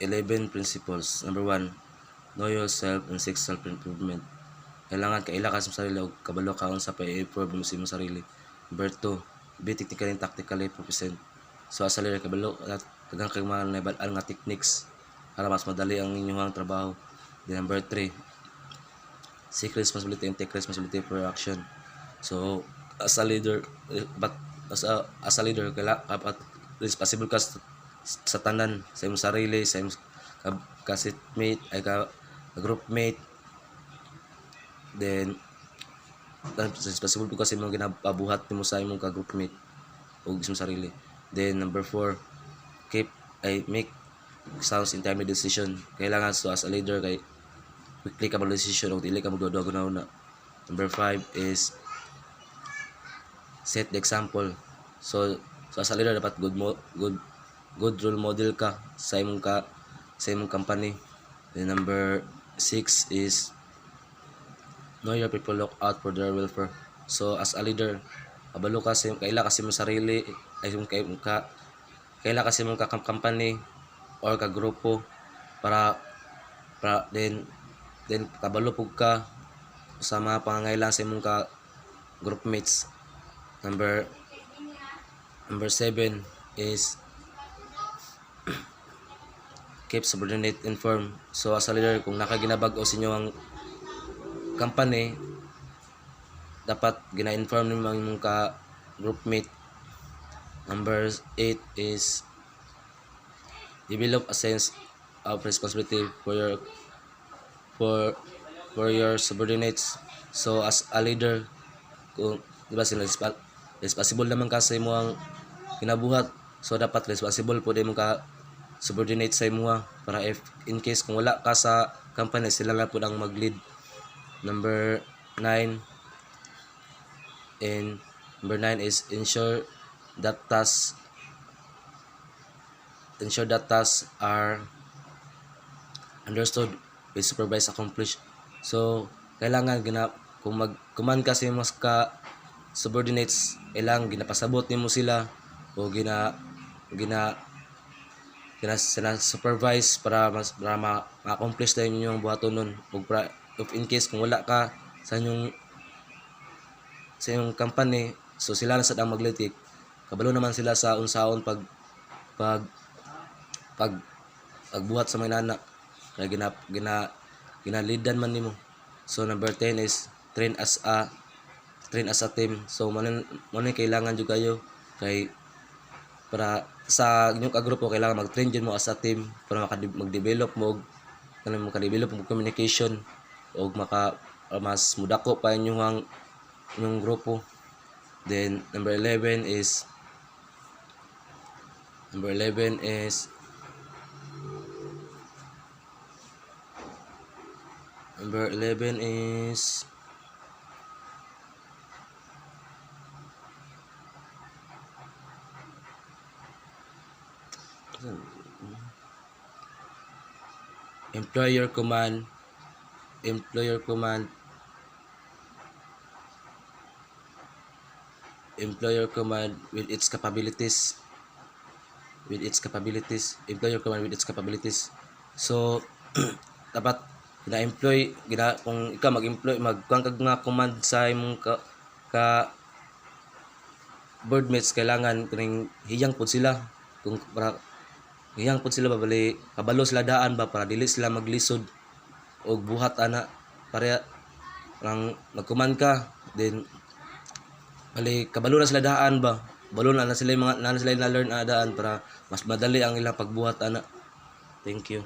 11 principles. Number 1, know yourself and seek self-improvement. Kailangan kaila ka sa sarili o kabalo ka sa pa-improve mo sa imong sarili. Number 2, be technically and tactically proficient. So as a leader, kabalo at tagang kay mga naibal-an nga techniques para mas madali ang inyong trabaho. Then number 3, seek responsibility and take responsibility for your action. So as a leader, as a leader, kailangan responsible ka sa tanan, sa imong sarili, sa imong ka-seatmate, ay ka-groupmate. Then responsible ko kasi imong ginapabuhat nimo sa imong ka-groupmate o sa imong sarili. Then number 4, make sound and timely decision. Kailangan so as a leader kay quickly ka mag-decision o dili ka magduwa-duwa guna. Number 5 is set the example. So as a leader dapat good role model ka sa imong company. Then number 6 is know your people, look out for their welfare. So as a leader, kabalo ka sa kaila kasi mo sarili ay kaila kasi mo company or ka grupo para then kabalo pug ka sa mga pangangailangan sa imong ka groupmates. Number 7 is keep subordinate informed. So as a leader, kung nakaginabag-o sa inyo ang company, dapat gina-inform nimo ang imong ka groupmate. Number 8 is develop a sense of responsibility for your subordinates. So as a leader, kung diba sila responsible naman ka sa imong kinabuhat, so dapat responsible po din mo ka subordinate sa imuha para if in case kung wala ka sa company, sila lang po ang mag-lead. Number 9 is ensure that tasks are understood with supervised accomplished. So kailangan kung mag-command ka sa imong ka subordinates, ilang ginapasabot nimo sila o gina supervise para ma-accomplish tayo yung buhaton nun. If in case kung wala ka sa inyong company, so sila na sa dang maglitik, kabalo naman sila sa unsaon pagbuhat sa mga anak kaya ginalidan man nimo. So number 10 is train as a team. So man kailangan jud kayo kay para sa inyong kagrupo, kailangan mag-train din mo as a team para mag-develop mo communication o mas mudako pa inyong grupo. Then number 11 is employer command with its capabilities. So dapat kung ikaw mag-employ magkuhan kag nga command sa imong ka board mates, kailangan kuning hiyang pud sila babali kabalo sila daan ba para dili sila maglisod og buhat ana para lang mag-command ka, then bali kabalo na sila daan ba, balo na sila na learn daan para mas madali ang ilang pagbuhat ana. Thank you.